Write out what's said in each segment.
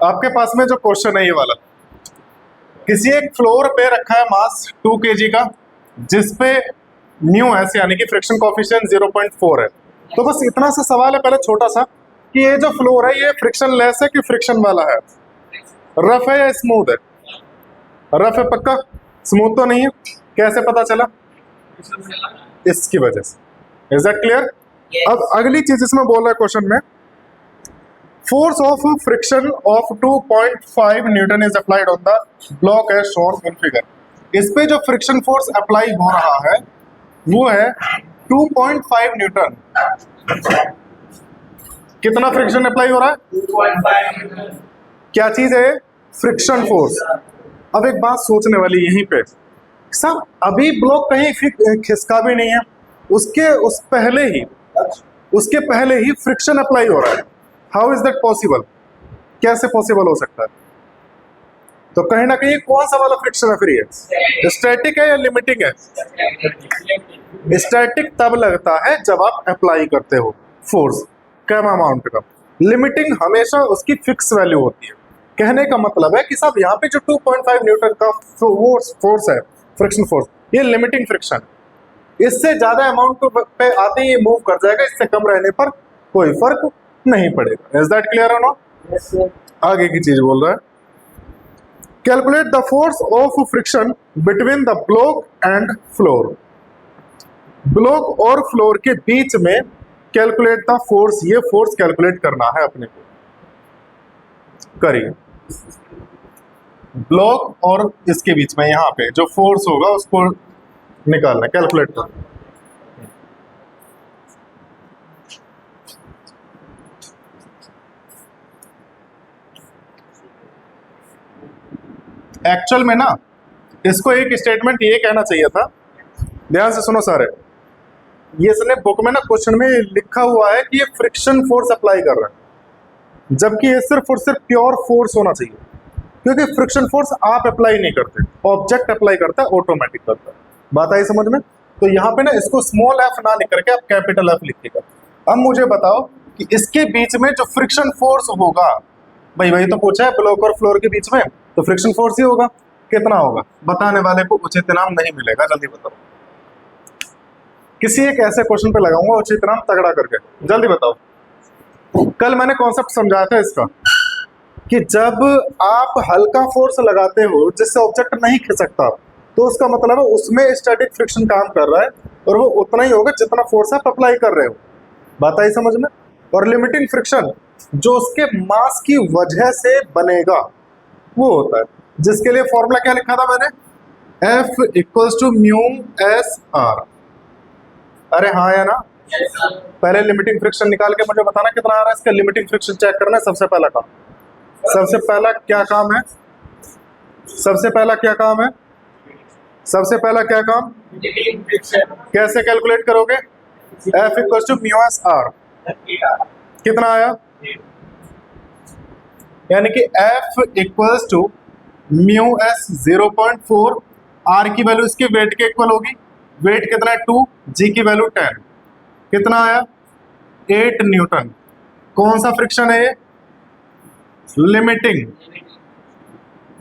आपके पास में जो क्वेश्चन है ये वाला, किसी एक फ्लोर पे रखा है मास 2 kg का, जिसपे म्यू एस यानी कि फ्रिक्शन कोफिशिएंट 0.4 है। तो बस इतना सा सवाल है पहले छोटा सा, कि ये जो फ्लोर है ये फ्रिक्शन लेस है कि फ्रिक्शन वाला है, रफ है या स्मूथ है? रफ है पक्का, स्मूथ तो नहीं है। कैसे पता चला? इसकी वजह से। Is that clear? अब अगली चीज इसमें बोल रहा है क्वेश्चन में, force of friction of 2.5 newton is applied on the block as shown in figure. इस पे जो फ्रिक्शन फोर्स अप्लाई हो रहा है वो है 2.5 न्यूटन। कितना फ्रिक्शन अप्लाई हो रहा है? 2.5। क्या चीज है? Friction force. अब एक बात सोचने वाली यहीं पे, सब अभी ब्लॉक कहीं खिसका भी नहीं है, उसके पहले ही फ्रिक्शन अप्लाई हो रहा है। How is that possible? कैसे पॉसिबल हो सकता है? तो कहीं ना कहीं कौन सा वाला फ्रिक्शन है फिर ये? स्टैटिक है या लिमिटिंग है? स्टैटिक तब लगता है जब आप अप्लाई करते हो फोर्स कम अमाउंट का। लिमिटिंग हमेशा उसकी फिक्स वैल्यू होती है। कहने का मतलब है कि साहब यहाँ पे जो 2.5 न्यूटन का फोर्स है, फ्रिक्शन फोर्स, ये लिमिटिंग फ्रिक्शन है। इससे ज्यादा अमाउंट पे आते ही मूव कर जाएगा, इससे कम रहने पर कोई फर्क नहीं पड़ेगा। इज दैट क्लियर और नॉट? आगे की चीज बोल रहा है, calculate the force of friction between the block and floor. Block और फ्लोर के बीच में कैलकुलेट द फोर्स, ये फोर्स कैलकुलेट करना है अपने को। करिए, ब्लॉक और इसके बीच में यहाँ पे जो फोर्स होगा उसको निकालना, कैलकुलेट करना। एक्चुअल में ना इसको एक स्टेटमेंट ये कहना चाहिए था, ध्यान से सुनो सारे। ये इसने बुक में ना क्वेश्चन में लिखा हुआ है कि ये फ्रिक्शन फोर्स अप्लाई कर रहा है, जबकि ये सिर्फ और सिर्फ प्योर फोर्स होना चाहिए, क्योंकि फ्रिक्शन फोर्स आप अप्लाई नहीं करते, ऑब्जेक्ट अप्लाई करता है, ऑटोमेटिक करता है। बात आई समझ में? तो यहाँ पे ना इसको स्मॉल एफ ना लिख करके आप कैपिटल एफ लिखिएगा। अब मुझे बताओ कि इसके बीच में जो फ्रिक्शन फोर्स होगा, भाई वही तो पूछा है, ब्लॉक और फ्लोर के बीच में, तो फ्रिक्शन फोर्स ही होगा। कितना होगा? बताने वाले को उचित इनाम नहीं मिलेगा, जल्दी बताओ। किसी एक ऐसे क्वेश्चन पे लगाऊंगा उचित इनाम तगड़ा करके, जल्दी बताओ। कल मैंने कॉन्सेप्ट समझाया था इसका, कि जब आप हल्का फोर्स लगाते हो जिससे ऑब्जेक्ट नहीं खिसकता, तो उसका मतलब है उसमें स्टैटिक फ्रिक्शन काम कर रहा है, और वो उतना ही होगा जितना फोर्स आप अप्लाई कर रहे हो। बात आई समझ में? और लिमिटिंग फ्रिक्शन जो उसके मास की वजह से बनेगा वो होता है, जिसके लिए फॉर्मूला क्या लिखा था मैंने? F equals to mu s r. अरे हाँ या ना? पहले लिमिटिंग फ्रिक्शन निकाल के मुझे बताना कितना आ रहा है इसका। लिमिटिंग फ्रिक्शन चेक करना है सबसे पहला काम। सबसे पहला क्या काम है? सबसे पहला क्या काम है? सबसे पहला क्या काम? कैसे कैलकुलेट करोगे? F equals to mu s r. कितना आया? यानी कि F equals to mu s 0.4, r की वैल्यू इसके वेट के इक्वल होगी। वेट कितना है? 2, जी की वैल्यू 10। कितना आया? 8 न्यूटन। कौन सा फ्रिक्शन है ये? लिमिटिंग।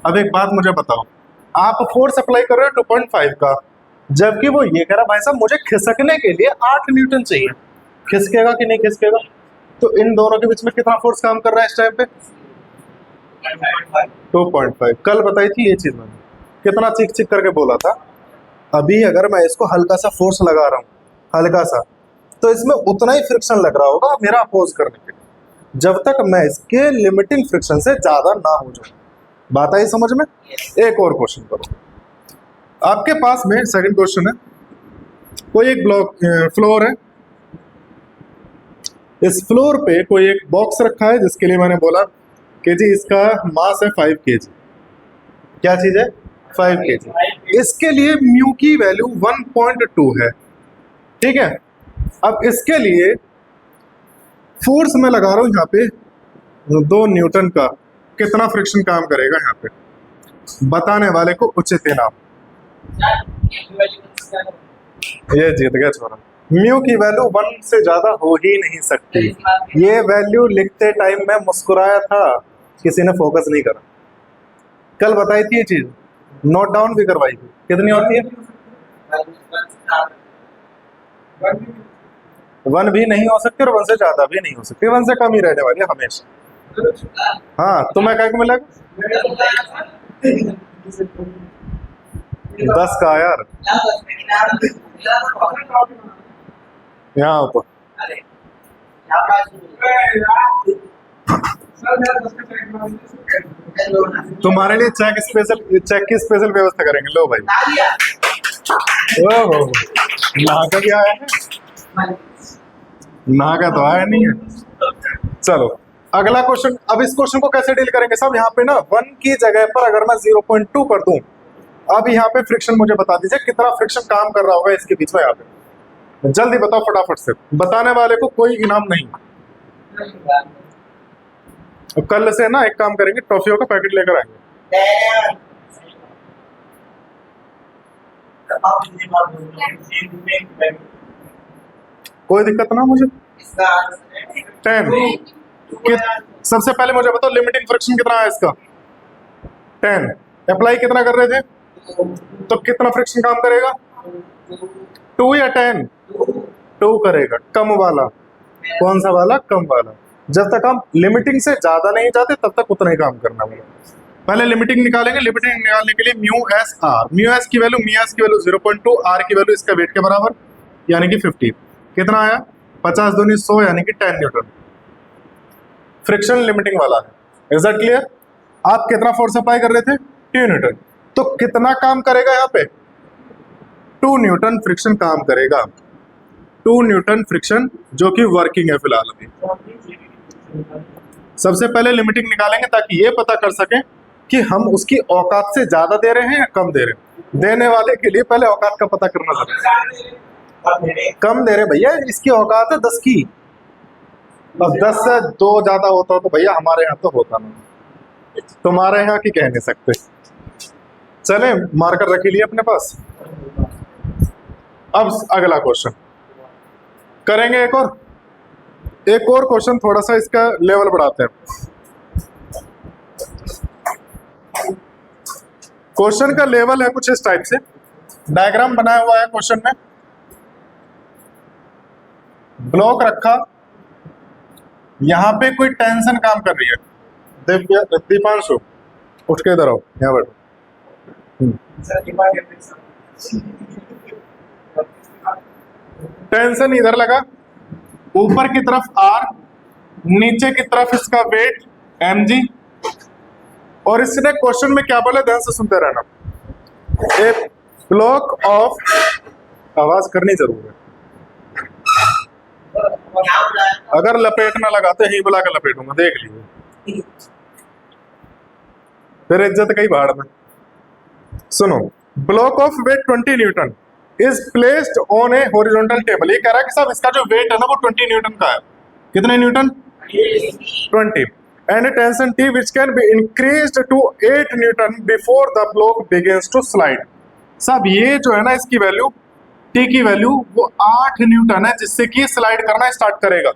अब एक बात मुझे बताओ, आप फोर्स अप्लाई कर रहे हो 2.5 का, जबकि वो ये कह रहा भाई साहब मुझे खिसकने के लिए 8 न्यूटन चाहिए। खिसकेगा कि नहीं खिसकेगा? तो इन दोनों के बीच में कितना फोर्स काम कर रहा है इस टाइम पे? 2.5। कल बताई थी ये चीज मैंने, कितना चिक चिक करके बोला था। अभी अगर मैं इसको हल्का सा फोर्स लगा रहा हूँ, हल्का सा, तो इसमें उतना ही फ्रिक्शन लग रहा होगा मेरा अपोज करने के लिए, जब तक मैं इसके लिमिटिंग फ्रिक्शन से ज्यादा ना हो जाऊं। बात आई समझ में? एक और क्वेश्चन करो। आपके पास में सेकंड क्वेश्चन है, कोई एक ब्लॉक फ्लोर है, इस फ्लोर पे कोई एक बॉक्स रखा है जिसके लिए मैंने बोला कि जी इसका मास है 5 kg। क्या चीज है? 5 kg। इसके लिए म्यू की वैल्यू 1.2 है, ठीक है। अब इसके लिए फोर्स मैं लगा रहा हूं यहाँ पे 2 न्यूटन का, कितना फ्रिक्शन काम करेगा यहाँ पे? बताने वाले को उचित इनाम। ये जीत गया छोरा। म्यू की वैल्यू 1 से ज्यादा हो ही नहीं सकती। ये वैल्यू लिखते टाइम मैं मुस्कुराया था, किसी ने फोकस नहीं करा। कल बताई थी ये चीज, नोट डाउन भी करवाई थी। कितनी होती है? 1 भी नहीं हो सकती और 1 से ज्यादा भी नहीं हो सकती, 1 से कम ही रहने वाली है हमेशा। हाँ, तुम्हें क्या मिलेगा? 10 का यार, यहाँ ऊपर तुम्हारे लिए चेक की स्पेशल व्यवस्था करेंगे। लो भाई, ओहो, नहा का क्या आया है? नहा का तो आया नहीं है। चलो अगला क्वेश्चन। अब इस क्वेश्चन को कैसे डील करेंगे सब? यहाँ पे ना 1 की जगह पर अगर मैं 0.2 कर दूं, अब यहाँ पे फ्रिक्शन मुझे बता दीजिए कितना फ्रिक्शन काम कर रहा होगा इसके बीच में। यहाँ पे जल्दी बताओ फटाफट से, बताने वाले को कोई इनाम नहीं। कल से ना एक काम करेंगे, टॉफियों का पैकेट लेकर आएंगे। कोई दिक्कत ना मुझे। 10 सबसे पहले मुझे बताओ लिमिटिंग फ्रिक्शन कितना है इसका? 10। अप्लाई कितना कर रहे थे? तो कितना फ्रिक्शन काम करेगा? 2 या 10? 2 करेगा। कम वाला कौन सा वाला? कम वाला। जब तक हम लिमिटिंग से ज्यादा नहीं जाते तब तक उतना ही काम करना होगा। पहले लिमिटिंग निकालेंगे। लिमिटिंग निकालने के लिए mu s r, mu S की वैल्यू 0.2, आर की वैल्यू इसका वेट के बराबर यानी कि 50। कितना आया? 50 दूनी 100 यानी कि 10 न्यूटन। फ्रिक्शन लिमिटिंग वाला है। Is that clear? आप कितना फोर्स अप्लाई कर रहे थे? 2 न्यूटन। तो कितना काम करेगा यहाँ पे? 2 न्यूटन फ्रिक्शन काम करेगा। 2 न्यूटन फ्रिक्शन जो कि वर्किंग है फिलहाल अभी। सबसे पहले लिमिटिंग निकालेंगे ताकि ये पता कर सकें कि हम उसकी औकात से ज्यादा दे रहे हैं या कम दे रहे हैं। देने वाले के लिए पहले औकात का पता करना जरूरी। कम दे रहे भैया, इसकी औकात है 10 की। अब 10 से 2 ज्यादा होता तो भैया हमारे यहाँ तो होता नहीं, तुम्हारे यहाँ की कह नहीं सकते। चले मार्कर रख लिए अपने पास। अब अगला क्वेश्चन करेंगे। एक और क्वेश्चन, थोड़ा सा इसका लेवल बढ़ाते हैं। क्वेश्चन का लेवल है कुछ इस टाइप से, डायग्राम बनाया हुआ है क्वेश्चन में। ब्लॉक रखा, यहां पे कोई टेंशन काम कर रही है। दीपांशु उठ के इधर आओ, यहाँ बैठो। टेंशन इधर लगा, ऊपर की तरफ आर, नीचे की तरफ इसका वेट mg, और इसने क्वेश्चन में क्या बोला ध्यान से सुनते रहना। ए ब्लॉक ऑफ, आवाज करनी जरूर है, अगर लपेटना लगाते ही बुला कर लपेटूंगा, देख लीजिए फिर इज्जत कहीं भाड़ में। सुनो, block of weight 20 newton is placed on a horizontal table. ये कह रहा है कि साहब इसका जो वेट है ना वो 20 न्यूटन का है। कितने Newton? 20। And tension T which can be increased to 8 Newton before the block begins to slide। साहब ये जो है ना इसकी वैल्यू, T की वैल्यू वो 8 न्यूटन है, जिससे कि स्लाइड करना स्टार्ट करेगा।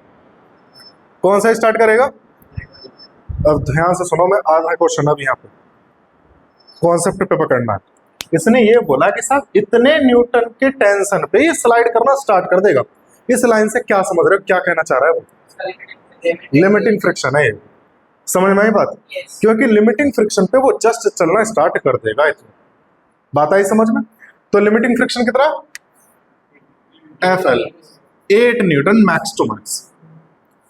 कौन सा स्टार्ट करेगा? अब ध्यान से सुनो, मैं आधा क्वेश्चन अब यहाँ पे कॉन्सेप्ट पे पकड़ना है। इसने ये बोला कि साहब इतने न्यूटन के टेंशन पे ये स्लाइड करना स्टार्ट कर देगा। इस लाइन से क्या समझ रहे हो, क्या कहना चाह रहा है वो? लिमिटिंग फ्रिक्शन है ये, समझ में आई बात? क्योंकि लिमिटिंग फ्रिक्शन पे वो जस्ट चलना स्टार्ट कर देगा। इतनी बात आई समझ में? तो लिमिटिंग फ्रिक्शन कितना? FL 8 newton max to max.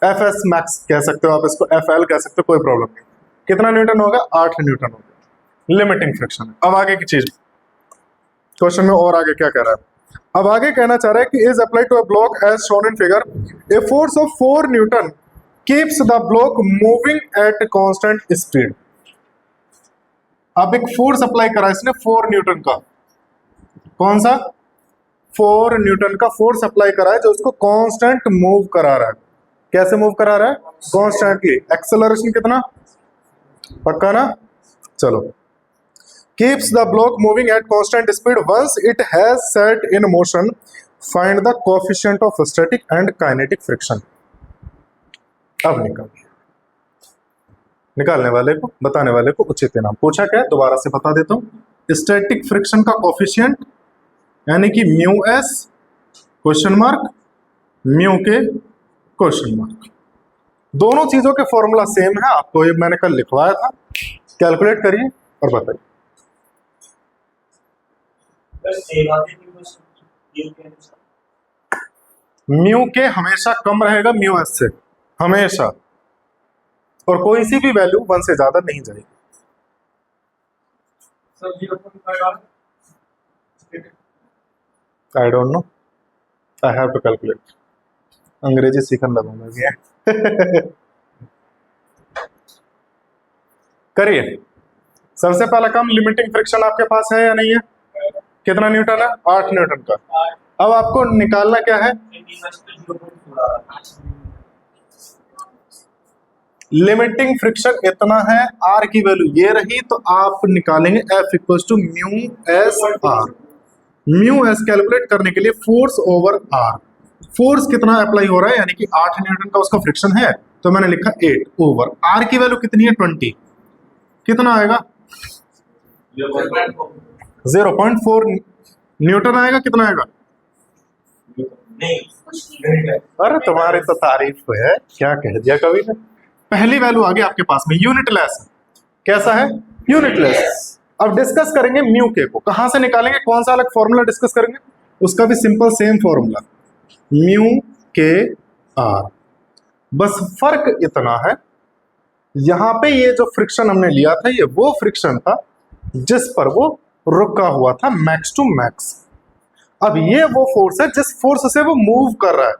FS max कह सकते हो आप इसको, FL कह सकते हो, कोई प्रॉब्लम नहीं। कितना न्यूटन होगा? 8 न्यूटन होगा। लिमिटिंग फ्रिक्शन है। अब आगे की चीज क्वेश्चन में और आगे क्या कह रहा है? अब आगे कहना चाह रहा है कि is apply to a block as shown in figure, a force of 4 newton keeps the block moving at constant speed. अब एक फोर्स अप्लाई करा इसने 4 न्यूटन का। कौन सा? 4 न्यूटन का फोर्स अप्लाई करा है जो उसको कांस्टेंट मूव करा रहा है। कैसे मूव करा रहा है? कांस्टेंटली। एक्सेलरेशन कितना? पक्का ना? चलो, keeps the block moving at constant speed once it has set in motion, find the coefficient of static and kinetic friction। अब निकालिए। निकालने वाले को, बताने वाले को उचित नाम। पूछा क्या है, दोबारा से बता देता हूँ। स्टैटिक फ्रिक्शन का कोफिशिएंट यानी कि mu S question mark mu के क्वेश्चन मार्क, दोनों चीजों के फॉर्मूला सेम है। आपको ये मैंने कल लिखवाया था, कैलकुलेट करिए और बताइए। म्यू के हमेशा कम रहेगा म्यू एस से, हमेशा, और कोई सी भी वैल्यू 1 से ज्यादा नहीं जाएगी। I don't know, I have to calculate. अंग्रेजी सीखने लगूंगा भी। करिए। सबसे पहला काम, लिमिटिंग फ्रिक्शन आपके पास है या नहीं है? कितना न्यूटन है? 8 न्यूटन का। अब आपको निकालना क्या है? लिमिटिंग फ्रिक्शन इतना है, आर की वैल्यू ये रही, तो आप निकालेंगे F equals to mu s r. Mu s calculate करने के लिए फोर्स ओवर आर, फोर्स कितना अप्लाई हो रहा है, यानी कि 8 न्यूटन का उसका फ्रिक्शन है, तो मैंने लिखा 8 ओवर आर की वैल्यू कितनी है 20, कितना आएगा 0.4 न्यूटन आएगा। कितना आएगा? अरे तुम्हारी तो तारीफ है, क्या कह दिया कवि ने। पहली वैल्यू आ गई आपके पास में, यूनिटलेस। कैसा है? यूनिटलेस। अब डिस्कस करेंगे म्यू के को, कहां से निकालेंगे, कौन सा अलग फॉर्मूला डिस्कस करेंगे? उसका भी सिंपल सेम फॉर्मूला, म्यू के आर। बस फर्क इतना है, यहां पे ये जो फ्रिक्शन हमने लिया था, ये वो फ्रिक्शन था जिस पर वो रुका हुआ था मैक्स टू मैक्स। अब ये वो फोर्स है जिस फोर्स से वो मूव कर रहा है।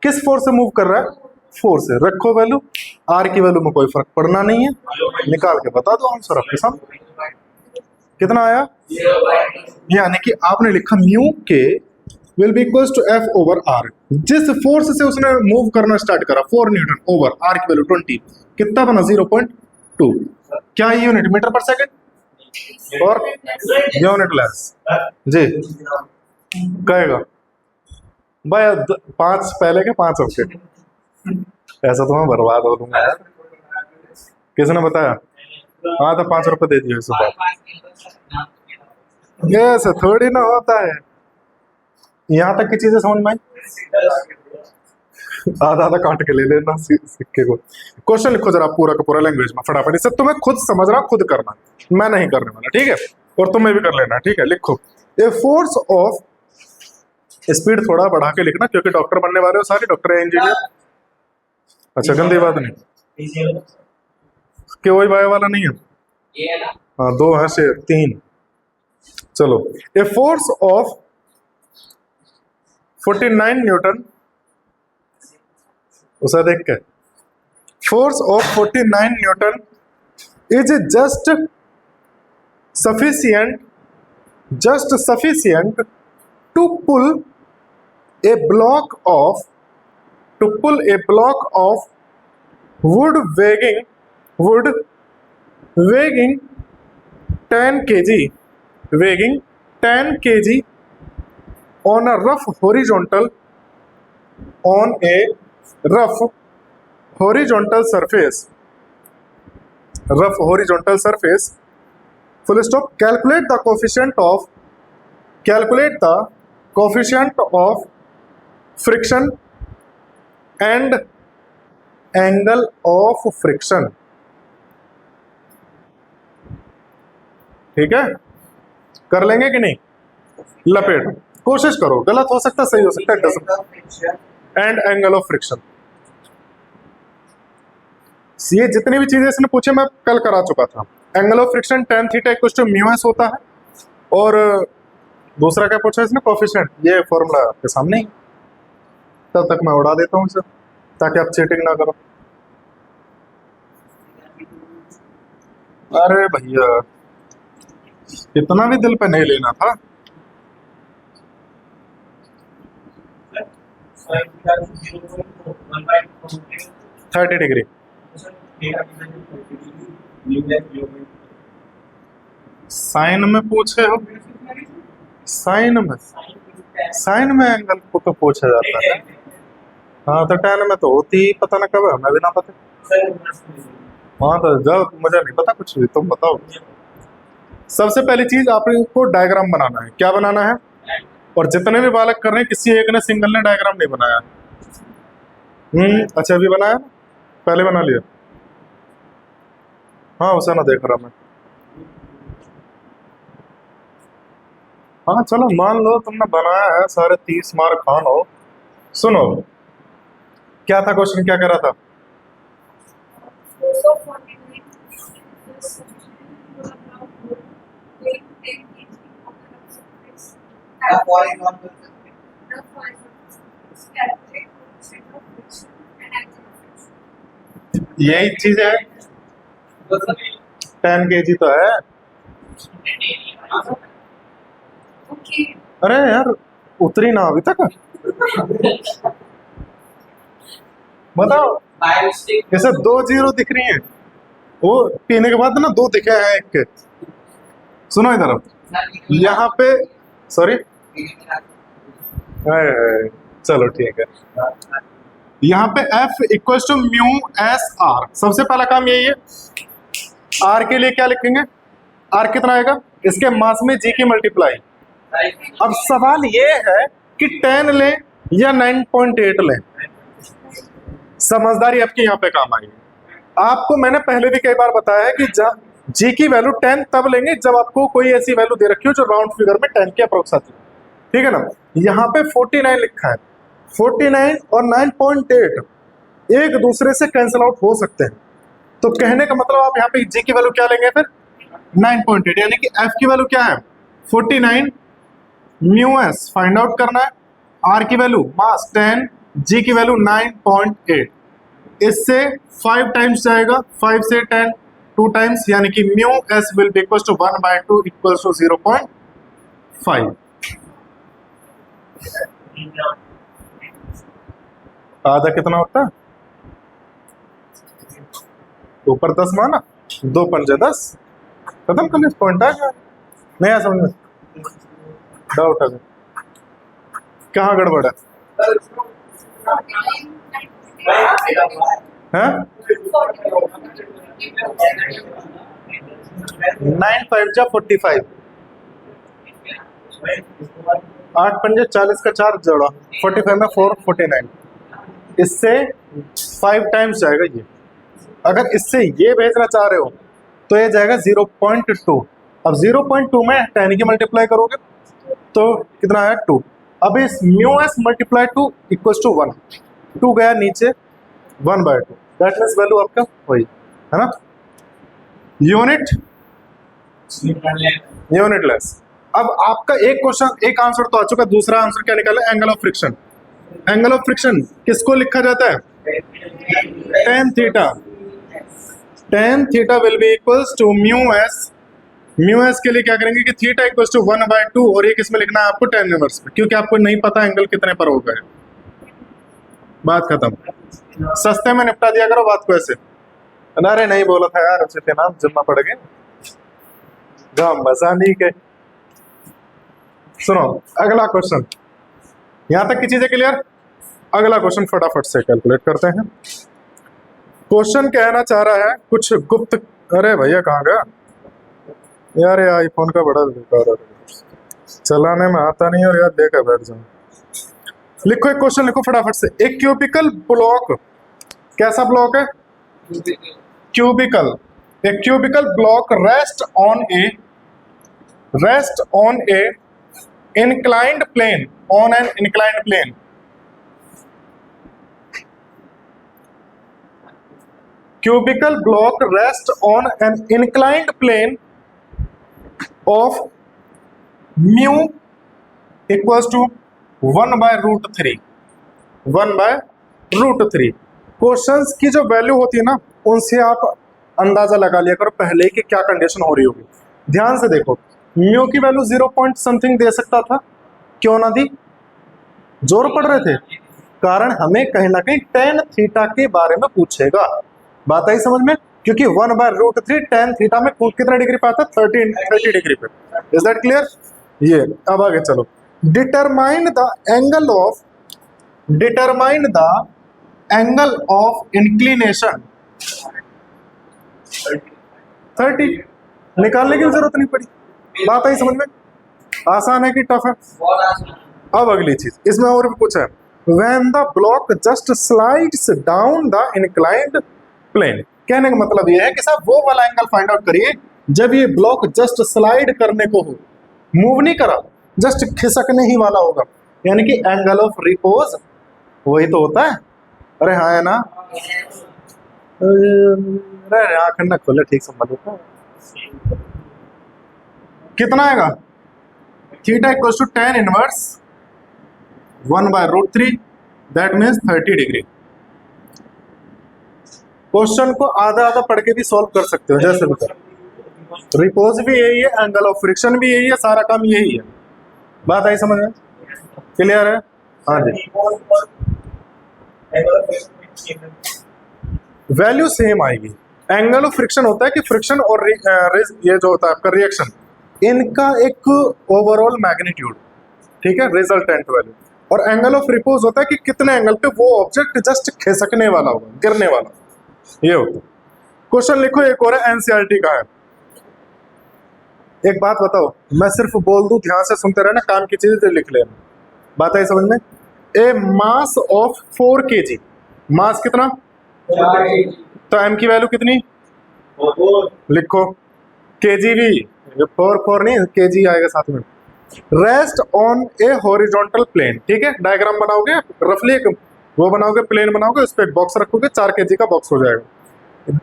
किस फोर्स से मूव कर रहा है? फोर्स से। रखो वैल्यू, आर की वैल्यू में कोई फर्क पड़ना नहीं है, निकाल के बता दो आंसर आपके सामने। कितना आया? यानी कि आपने लिखा म्यू के will be equals to F over r. जिस फोर्स से उसने मूव करना स्टार्ट करा 4 न्यूटन ओवर आर की वैल्यू 20, कितना बना 0.2। क्या यूनिट? मीटर पर सेकेंड और यूनिटलेस जी कहेगा भाई 5 पहले के 5 ओके। ऐसा तो मैं बर्बाद हो दूंगा यार। किसने बताया? हाँ तो 5 रुपए दे दिए सुबह। ऐसा थोड़ी ना होता है। यहाँ तक की चीजें समझ में आई? आधा आधा काट के ले लेना सिक्के को। क्वेश्चन लिखो जरा पूरा का पूरा लैंग्वेज में फटाफट, इससे तुम्हें खुद समझना, खुद करना, मैं नहीं करने वाला, ठीक है? और तुम्हें भी कर लेना, ठीक है? लिखो, ए फोर्स ऑफ, स्पीड थोड़ा बढ़ा के लिखना क्योंकि डॉक्टर बनने वाले हो सारे, डॉक्टर है, इंजीनियर। अच्छा गंदी बात नहीं कि वही बाय वाला नहीं है। हाँ 2 है से 3। चलो, ए फोर्स ऑफ 49 न्यूटन, उसे देख के, force of 49 newton is just sufficient to pull a block of wood weighing 10 kg on a rough horizontal surface, full stop. Calculate the coefficient of friction and angle of friction। ठीक है, कर लेंगे कि नहीं? लपेट, कोशिश करो, गलत हो सकता है, सही हो सकता है। एंड एंगल ऑफ फ्रिक्शन, ये जितनी भी चीजें इसने पूछे मैं कल करा चुका था। Angle of friction tan theta equal to mu s होता है, और दूसरा क्या पूछा इसने? कोफिशिएंट। ये फॉर्मूला आपके सामने ही, तब तक मैं उड़ा देता हूँ इसे ताकि आप चीटिंग ना करो। अरे भैया इतना भी दिल पे नहीं लेना था। 30 डिग्री। साइन में पूछे हो? साइन में एंगल को तो पूछा जाता है। हाँ तो tan में तो होती ही, पता ना कब, हमें भी ना पता। हाँ तो जब मुझे नहीं पता कुछ भी, तुम बताओ। सबसे पहली चीज आपको डायग्राम बनाना है। क्या बनाना है? और जितने भी बालक कर रहे हैं किसी एक ने सिंगल ने डायग्राम नहीं बनाया। अच्छा अभी बनाया, पहले बना लिया। हाँ उसे ना देख रहा मैं। हाँ चलो मान लो तुमने बनाया है, सारे 30 मार्क खान हो। सुनो क्या था क्वेश्चन, क्या कह रहा था? यही चीज है, 10 kg तो है। अरे यार उतरी ना अभी तक, बताओ। जैसे 2 0 दिख रही है, वो पीने के बाद ना 2 दिखे हैं एक के। सुनो इधर, यहाँ पे सॉरी, चलो ठीक है। यहाँ पे F equal to mu s r, सबसे पहला काम यही है। आर के लिए क्या लिखेंगे? आर कितना आएगा? इसके मास में जी की मल्टीप्लाई। अब सवाल ये है कि 10 लें या 9.8 लें। समझदारी आपकी यहाँ पे काम आएगी। आपको मैंने पहले भी कई बार बताया है कि जी की वैल्यू 10 तब लेंगे जब आपको कोई ऐसी वैल्यू दे रखी हो जो राउंड फिगर में 10 के अप्रोक्स आती है, ठीक है ना। यहाँ पे 49 लिखा है, 49 और 9.8 एक दूसरे से कैंसिल आउट हो सकते हैं। तो कहने का मतलब आप यहाँ पे जी की वैल्यू क्या लेंगे फिर? 9.8, यानी कि एफ की वैल्यू क्या है? 49 म्यू एस फाइंड आउट करना है। आर की वैल्यू मास 10, जी की वैल्यू 9.8। इससे 5 टाइम्स जाएगा, 5 से 10 2 टाइम्स, यानी कि mu s will be equal to 1/2 equal to 0.5। आधा कितना होता है? ऊपर 10 माना, 2 पंजे 10, खत्म कर लिया, पॉइंट आ गया। नहीं आया समझ में? डाउट है? कहाँ गड़बड़ है? हाँ? 9 5 जा 45, 8 पंजे 40 का 4 जोड़ा, 45 में 4 49। इससे 5 टाइम्स जाएगा ये। अगर इससे ये भेजना चाह रहे हो तो ये जाएगा 0.2। अब 0.2 में 10 की मल्टीप्लाई करोगे तो कितना है? 2। अब इस mu s multiply 2 equal to 1, 2 गया नीचे, 1/2, दैट मीन्स वैल्यू आपका वही है ना, यूनिटलेस। अब आपका एक क्वेश्चन, एक आंसर तो आ चुका, दूसरा आंसर क्या निकाला? Angle of friction. Angle of friction किसको लिखा जाता है? tan theta. tan theta will be equals to mu s. Mu s के लिए क्या करेंगे कि थीटा इक्वल्स टू 1/2, और ये किसमें लिखना है आपको? tan इनवर्स में, क्योंकि आपको नहीं पता एंगल कितने पर होगा। बात खत्म। सस्ते में निपटा दिया करो बात को ऐसे। अरे नहीं बोला था यार, उसे के नाम जिम्मा पड़ गए, मजा नहीं के। सुनो अगला क्वेश्चन, यहां तक की चीजें क्लियर? अगला क्वेश्चन फटाफट से कैलकुलेट करते हैं। क्वेश्चन कहना चाह रहा है कुछ गुप्त। अरे भैया कहाँ गया यार, ये आईफोन का बड़ा बेकार है, चलाने में आता नहीं, और यार लेकर बैठ जाऊं। लिखो एक क्वेश्चन लिखो फटाफट से। एक क्यूबिकल ब्लॉक, कैसा ब्लॉक है? क्यूबिकल। एक cubical block rest on A inclined plane, on an inclined plane. Cubical block rests on an inclined plane of mu equals to 1/√3। 1/√3। Questions की जो वैल्यू होती है ना, उनसे आप अंदाजा लगा लिया करो पहले कि क्या कंडीशन हो रही होगी। ध्यान से देखो, म्यू की वैल्यू 0 पॉइंट समथिंग दे सकता था, क्यों ना दी? जोर पड़ रहे थे, कारण हमें कहीं ना कहीं tan थीटा के बारे में पूछेगा। बात आई समझ में? क्योंकि 1/√3 tan थीटा में कितना डिग्री पे आता है? 30 डिग्री पे। Is that clear? ये अब आगे चलो। Determine the angle of inclination 30। निकालने की जरूरत नहीं पड़ी, बात आई समझ में? आसान है कि टफ है? अब अगली चीज इसमें और भी कुछ है। When the block just slides down the inclined plane, कहने का मतलब ये है कि साहब वो वाला एंगल फाइंड आउट करिए जब ये ब्लॉक जस्ट स्लाइड करने को हो, मूव नहीं करा, जस्ट खिसकने ही वाला होगा, यानी कि एंगल ऑफ रिपोज वही तो होता है। अरे हाँ है ना? अरे आंख ना खोले, ठीक समझ लो। कितना आएगा? Theta equals to tan inverse 1/√3, that means 30 degree. Question को आधा आधा पढ़ के भी सॉल्व कर सकते हो, जैसे भी। रिपोज भी यही है, एंगल ऑफ फ्रिक्शन भी यही है, सारा काम यही है। बात आई समझ में? क्लियर है? हाँ जी। वैल्यू सेम आएगी। एंगल ऑफ फ्रिक्शन होता है कि फ्रिक्शन और ये जो होता है आपका रिएक्शन, इनका एक ओवरऑल मैग्नीट्यूड, ठीक है, रिजल्टेंट वैल्यू। और एंगल ऑफ रिपोज होता है कि कितने एंगल पे वो ऑब्जेक्ट जस्ट खिसकने वाला होगा, गिरने वाला, ये होता है। क्वेश्चन लिखो एक और है, एनसीईआरटी का है। एक बात बताओ, मैं सिर्फ बोल दूं, ध्यान से सुनते रहना, काम की चीजें लिख लेना। बात आई समझ में? ए मास ऑफ 4 kg, मास कितना? तो एम की वैल्यू कितनी लिखो? केजी भी 4 नहीं, केजी आएगा साथ में। Rest on a horizontal plane, ठीक है, डायग्राम बनाओगे रफली, एक वो बनाओगे, प्लेन बनाओगे, उस पर एक बॉक्स रखोगे, 4 kg का बॉक्स हो जाएगा।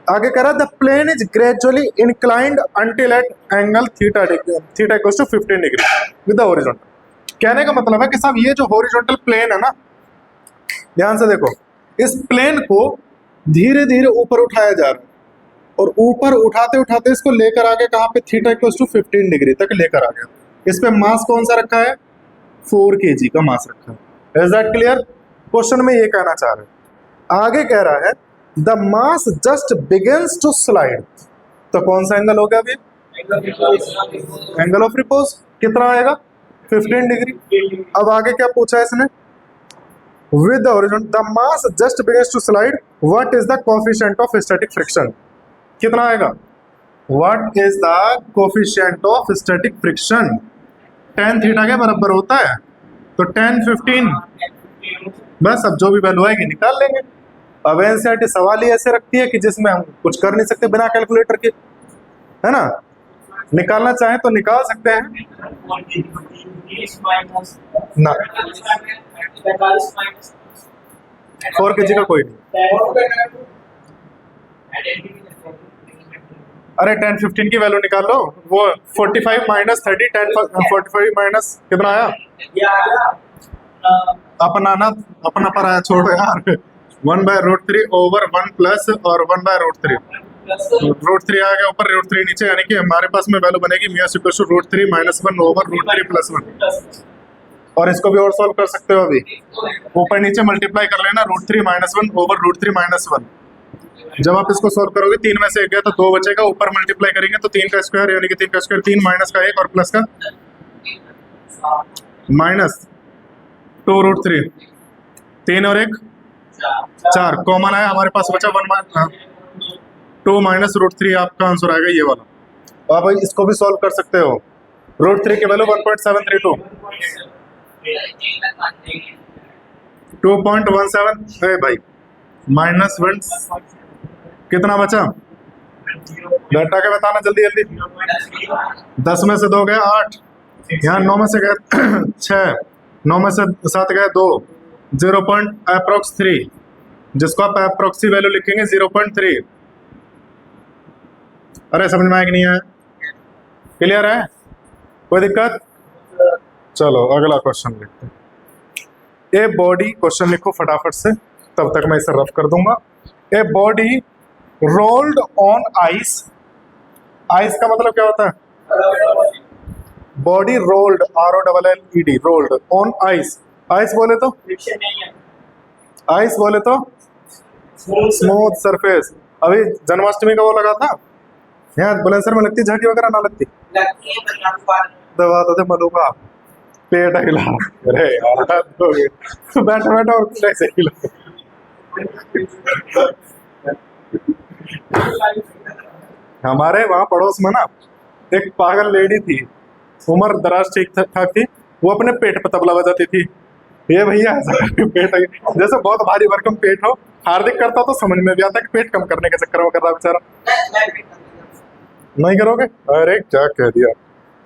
आगे कह रहा है the plane is gradually inclined until at angle theta equals to 15 degree with the horizontal. कहने का मतलब है कि साहब ये जो हॉरिजॉन्टल प्लेन है ना, ध्यान से देखो, इस प्लेन को धीरे धीरे ऊपर उठाया जा रहा है, और ऊपर उठाते उठाते इसको लेकर आगे कहाँ पे? थीटा इक्वल्स टू 15 डिग्री तक लेकर आ गया। इस पे मास कौन सा रखा है? 4 kg का मास रखा है। Is that clear? क्वेश्चन में ये कहना चाह रहे हैं। आगे कह रहा है the mass just begins to slide, तो कौन सा एंगल हो गया अभी? Angle of repose. कितना आएगा? 15 डिग्री। अब आगे क्या पूछा है इसने? With the horizontal the mass just begins to slide, what is the coefficient of static friction? कितना आएगा? What is the coefficient of static friction? tan theta के बराबर होता है, तो tan 15, बस अब जो भी वैल्यू आएगी निकाल लेंगे। अब एनसीईआरटी सवाल ही ऐसे रखती है कि जिसमें हम कुछ कर नहीं सकते बिना कैलकुलेटर के, है ना? निकालना चाहें तो निकाल सकते हैं ना। 4 kg का कोई नहीं। अरे tan 15 की वैल्यू निकाल लो, वो 45 माइनस 30, tan 45 माइनस कितना आया? अपना पर आया, छोड़ो यार। 1/√3 ओवर 1 प्लस और 1/√3, √3 आ गया ऊपर, √3 नीचे, यानी कि हमारे पास में वैल्यू बनेगी μ equal to √3 minus 1 over √3 plus 1। और इसको भी और सॉल्व कर सकते हो, अभी ऊपर नीचे मल्टीप्लाई कर लेना, √3 माइनस 1 ओवर √3 माइनस 1। जब आप इसको सॉल्व करोगे 3 में से 1 गया तो 2 बचेगा, ऊपर मल्टीप्लाई करेंगे तो 3 का स्क्वायर, यानी कि 3 का स्क्वायर 3 माइनस का 1 और प्लस का माइनस 2√3, 3 और 1 4, कॉमन आया हमारे पास, बचा 2 माइनस √3, आपका आंसर आएगा ये वाला। अब इसको भी सॉल्व कर सकते हो। √3 की वैल्यू 1.732, 2.17 है भाई, माइनस 1 कितना बचा? घटा के बताना जल्दी जल्दी। 10 में से 2 गए 8, यहाँ 9 में से गए 6, 9 में से 7 गए 2, 0.3, जिसको आप अप्रोक्सी वैल्यू लिखेंगे 0.3। अरे समझ में आया कि नहीं आया? क्लियर है? कोई दिक्कत? चलो अगला क्वेश्चन लिखते हैं। ए बॉडी, क्वेश्चन लिखो फटाफट से, तब तक मैं इसे रफ कर दूंगा। A body rolled on ice, ice का मतलब क्या होता है? Body rolled, ROLLED, rolled on ice. Ice बोले तो, आइस बोले तो स्मूथ सरफेस। अभी जन्माष्टमी का वो लगा था, यहाँ बुलंदशहर में लगती झांकी वगैरह ना लगती? दबा तो मलूंगा, पेट हिला। अरे यार बैठा बैठा और कुछ ऐसे हिला। हमारे वहां पड़ोस में ना एक पागल लेडी थी, उम्र दराज ठीक ठाक थी, वो अपने पेट पर तबला बजाती थी। ये भैया ऐसा करके पेट जैसे बहुत भारी भरकम पेट हो, हार्दिक करता तो समझ में भी आता कि पेट कम करने के चक्कर में कर रहा बेचारा। नहीं करोगे? अरे क्या कह दिया।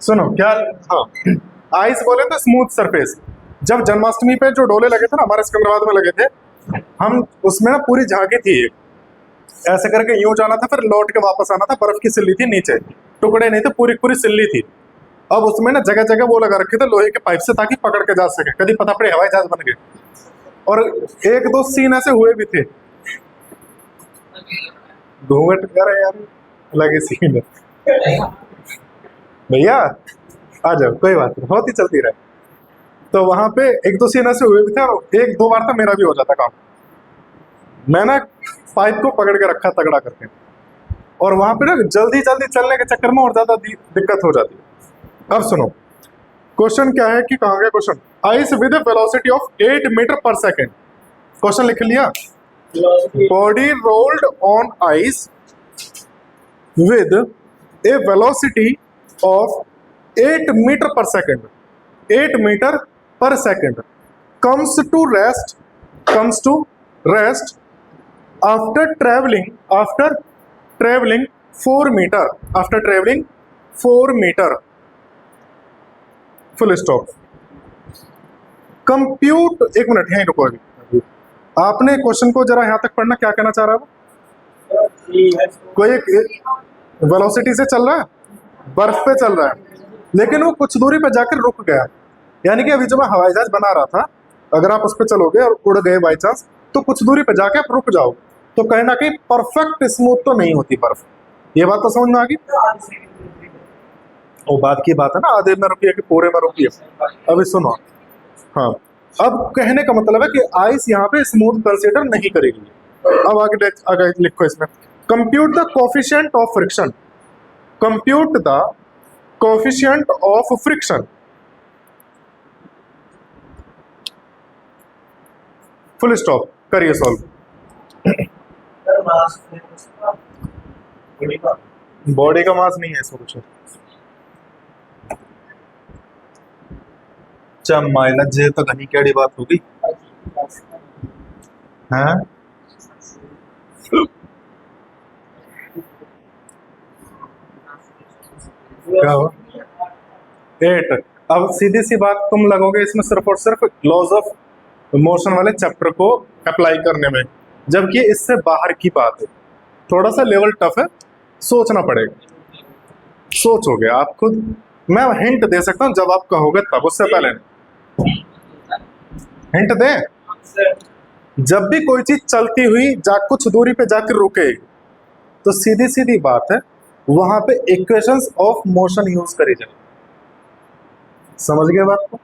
सुनो क्या, हाँ, आइस बोले तो स्मूथ सरफेस। जब जन्माष्टमी पे जो डोले लगे थे ना हमारे सिकंदराबाद में लगे थे, हम उसमें ना पूरी झांकी थी, ऐसे करके यूं जाना था, फिर लौट के वापस आना था। बर्फ की सिल्ली थी नीचे, टुकड़े नहीं थे, पूरी पूरी सिल्ली थी। अब उसमें ना जगह जगह वो लगा रखे थे लोहे के पाइप से, ताकि पकड़ के जा सके, कभी पता पड़े हवाई जहाज बन गए। और एक दो सीन ऐसे हुए भी थे। घूंघट कर यार, लगे सीन है भैया, आ जाओ, कोई बात नहीं, होती चलती रहे। तो वहां पे एक दो सीन ऐसे हुए भी थे, और एक दो बार तो मेरा भी हो जाता काम। मैं ना पाइप को पकड़ के रखा तगड़ा करके, और वहां पे ना जल्दी जल्दी चलने के चक्कर में और ज्यादा दिक्कत हो जाती है। अब सुनो क्वेश्चन क्या है कि कहाँ गया question. Ice with velocity of 8 metre पर सेकेंड। क्वेश्चन लिख लिया। Body rolled on ice with a velocity of 8 meter per second, 8 meter per second, comes to rest after traveling 4 meter, after traveling 4 meter, full stop। Compute, एक minute यहीं रुको अभी, आपने question को जरा यहां तक पढ़ना, क्या कहना चाह रहा है वो? कोई एक वेलोसिटी से चल रहा है, बर्फ पे चल रहा है, लेकिन वो कुछ दूरी पे जाकर रुक गया। यानी कि अभी जो मैं हवाई जहाज बना रहा था, अगर आप उस पर चलोगे और उड़ गए बाई चांस, तो कुछ दूरी पे जाके आप रुक जाओ, तो कहीं ना कहीं परफेक्ट स्मूथ तो नहीं होती बर्फ। ये बात तो समझ में आ गई। वो बात की बात है ना, आधे में रुकी है कि पूरे में रुकी है। अभी सुनो, हाँ, अब कहने का मतलब है कि आइस यहाँ पे स्मूथ कंसीडर नहीं करेगी। अब आगे लिखो इसमें, compute the coefficient of friction, compute the coefficient of friction, full stop, करिए सॉल्व। बॉडी का मास नहीं है इसमें कुछ। अच्छा माइनस जे तो कहीं केड़ी बात होगी, हैं? क्या हो 8। अब सीधी सी बात, तुम लगोगे इसमें सिर्फ और सिर्फ लॉज ऑफ मोशन वाले चैप्टर को अप्लाई करने में, जबकि इससे बाहर की बात है। थोड़ा सा लेवल टफ है, सोचना पड़ेगा। सोचोगे आप खुद, मैं हिंट दे सकता हूँ जब आप कहोगे तब, उससे पहले हिंट दे। जब भी कोई चीज चलती हुई कुछ दूरी पे जाकर रुके, तो सीधी सीधी बात है वहां पे इक्वेशंस ऑफ मोशन यूज करी जाए। समझ गए बात को?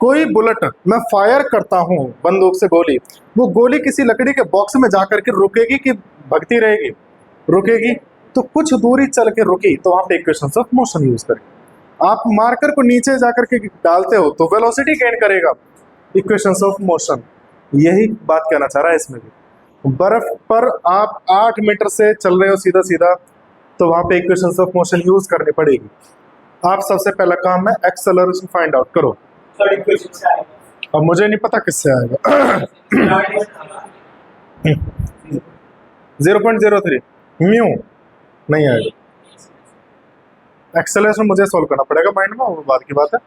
कोई बुलेट मैं फायर करता हूं बंदूक से गोली, वो गोली किसी लकड़ी के बॉक्स में जाकर के रुकेगी कि भगती रहेगी? रुकेगी। तो कुछ दूरी चल के रुकी, तो वहां पे इक्वेशंस ऑफ मोशन यूज करें। आप मार्कर को नीचे जाकर के डालते हो तो वेलोसिटी गेन करेगा, इक्वेशंस ऑफ मोशन। यही बात कहना चाह रहा है इसमें भी। बर्फ पर आप 8 मीटर से चल रहे हो सीधा सीधा, तो वहां पे इक्वेशंस ऑफ मोशन यूज करनी पड़ेगी। आप सबसे पहला काम है एक्सेलरेशन फाइंड आउट करो। अब मुझे नहीं पता किससे आएगा। 0.03 म्यू नहीं आएगा। एक्सेलरेशन मुझे सॉल्व करना पड़ेगा माइंड में, वो बात की बात है।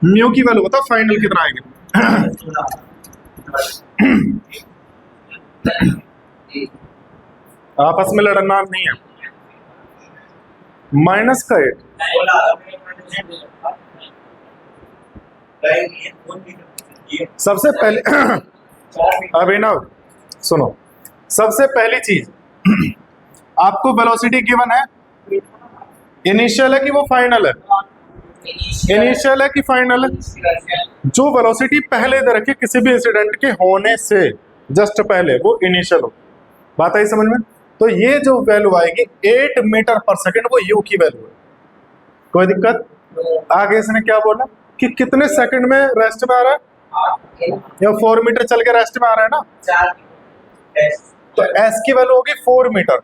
म्यू की वैल्यू बता, फाइनल कितना आएगी? आपस में लड़ना नहीं है। -8। सबसे पहले अभिनव सुनो, सबसे पहली चीज आपको वेलोसिटी गिवन है, इनिशियल है कि वो फाइनल है? इनिशियल है कि फाइनल है? जो वेलोसिटी पहले दे रखी किसी भी इंसिडेंट के होने से जस्ट पहले, वो इनिशियल हो। बात आई समझ में? तो ये जो वैल्यू आएगी 8 मीटर पर सेकंड, वो यू की वैल्यू है। कोई दिक्कत? आगे इसने क्या बोला कि कितने सेकंड में रेस्ट में आ रहा है, या 4 मीटर चल के रेस्ट में आ रहा है ना, तो एस की वैल्यू होगी 4 मीटर।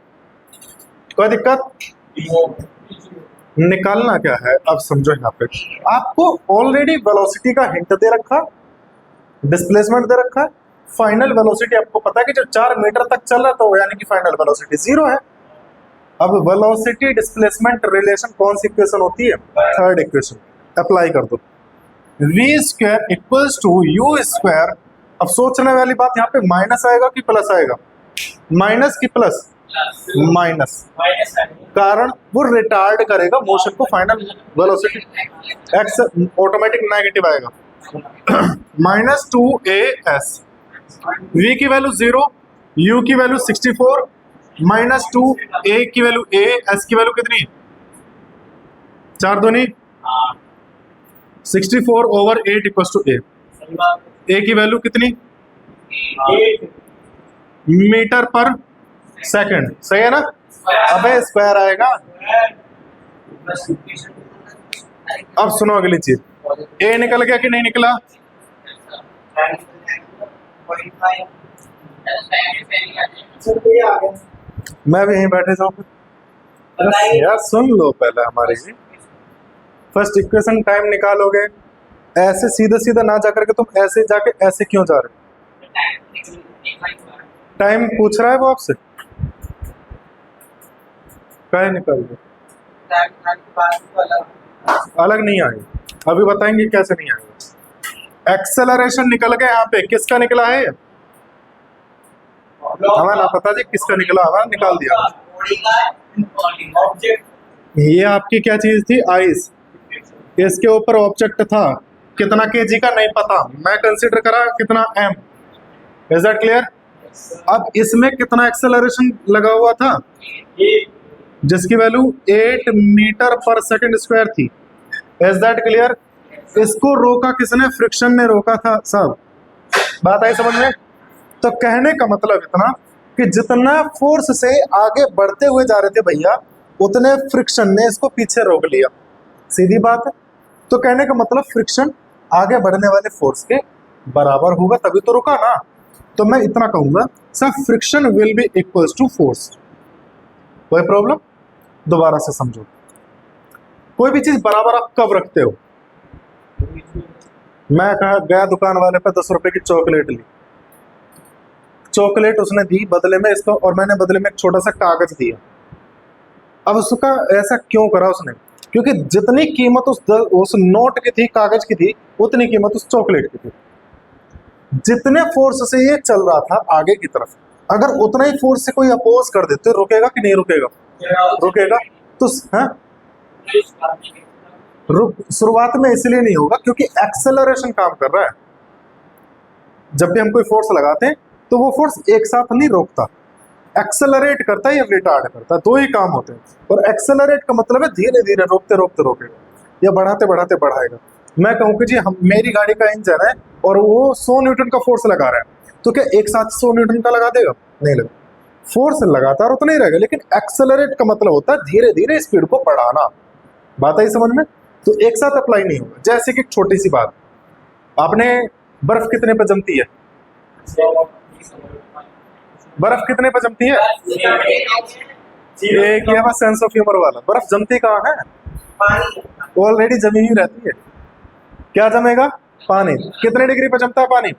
कोई दिक्कत? निकालना क्या है अब समझो। यहाँ पे आपको ऑलरेडी वेलोसिटी का हिंट दे रखा, डिस्प्लेसमेंट दे रखा, फाइनल वेलोसिटी आपको पता है कि जब 4 मीटर तक चल रहा तो यानी कि फाइनल वेलोसिटी 0 है। अब वेलोसिटी डिस्प्लेसमेंट रिलेशन कौन सी इक्वेशन होती है? थर्ड इक्वेशन अप्लाई कर दो, v square equals to u square. अब सोचने वाली बात यहाँ पे माइनस आएगा कि प्लस आएगा? माइनस की प्लस? माइनस, कारण वो रिटार्ड करेगा मोशन को, final velocity x automatic negative आएगा। माइनस 2as, v की वैल्यू 0, u की वैल्यू 64, माइनस 2, a की वैल्यू a, s की वैल्यू कितनी? 4 दूनी 64 over 8 equal to a। a की वैल्यू कितनी? मीटर पर सेकंड, सही है ना? अबे स्क्वायर आएगा। अब सुनो अगली चीज, a निकल गया कि नहीं निकला? मैं भी यहीं बैठे जाऊँ यार, सुन लो पहले हमारी फर्स्ट इक्वेशन। टाइम निकालोगे ऐसे सीधे सीधे ना जाकर के तुम ऐसे जाके ऐसे क्यों जा रहे हो? टाइम पूछ रहा है वो आपसे, क्या निकाल दो? अलग नहीं आएगा, अभी बताएंगे कैसे नहीं आएगा। एक्सेलरेशन निकल गया यहाँ पे, किसका निकला है? हमें ना पता जी किसका निकला, हमें निकाल दिया। ये आपकी क्या चीज थी? आइस। इसके ऊपर ऑब्जेक्ट था, कितना केजी का नहीं पता, मैं कंसीडर करा कितना m। Is that clear? अब इसमें कितना एक्सेलरेशन लगा हुआ था? जिसकी वैल्यू 8 मीटर पर सेकंड स्क्वायर थी। Is that clear? इसको रोका किसने? फ्रिक्शन ने रोका था सब। बात आई समझ में? तो कहने का मतलब इतना कि जितना फोर्स से आगे बढ़ते हुए जा रहे थे भैया, उतने फ्रिक्शन ने इसको पीछे रोक लिया। सीधी बात है। तो कहने का मतलब फ्रिक्शन आगे बढ़ने वाले फोर्स के बराबर होगा, तभी तो रुका ना। तो मैं इतना कहूंगा sir, friction will be equals to force. कोई प्रॉब्लम? दोबारा से समझो, कोई भी चीज बराबर आप कब रखते हो? मैं कहा गया दुकान वाले पे 10 रुपए की चॉकलेट ली, चॉकलेट उसने दी बदले में इसको, और मैंने बदले में एक छोटा सा कागज दिया। अब उसका ऐसा क्यों करा उसने? क्योंकि जितनी कीमत उस नोट की थी, कागज की थी, उतनी कीमत उस चॉकलेट की थी। जितने फोर्स से ये चल रहा था आगे की तरफ, अगर उतना ही फोर्स से कोई अपोज कर दे तो रुकेगा कि नहीं रुकेगा? रुकेगा। तो शुरुआत में इसलिए नहीं होगा क्योंकि एक्सेलरेशन काम कर रहा है। जब भी हम कोई फोर्स लगाते हैं तो वो फोर्स एक साथ नहीं रोकता, एक्सेलरेट करता है या रिटार्ड करता है, दो ही काम होते हैं। और एक्सेलरेट का मतलब है धीरे धीरे रोकते रोकते रोकेगा या बढ़ाते बढ़ाते बढ़ाएगा। मैं कहूँ कि जी हम, मेरी गाड़ी का इंजन है और वो 100 न्यूटन का फोर्स लगा रहा है, तो क्या एक साथ 100 न्यूटन का लगा देगा? नहीं लगा। फोर्स लगातार उतना ही रहेगा, लेकिन एक्सेलरेट का मतलब होता है धीरे धीरे स्पीड को बढ़ाना। बात आई समझ में? तो एक साथ अप्लाई नहीं होगा। जैसे कि एक छोटी सी बात, आपने बर्फ कितने पे जमती है? बर्फ कितने पे जमती है? एक ये बस सेंस ऑफ ह्यूमर वाला, बर्फ जमती कहाँ है? ऑलरेडी जमी ही रहती है। क्या जमेगा? पानी। कितने डिग्री पे जमता है पानी?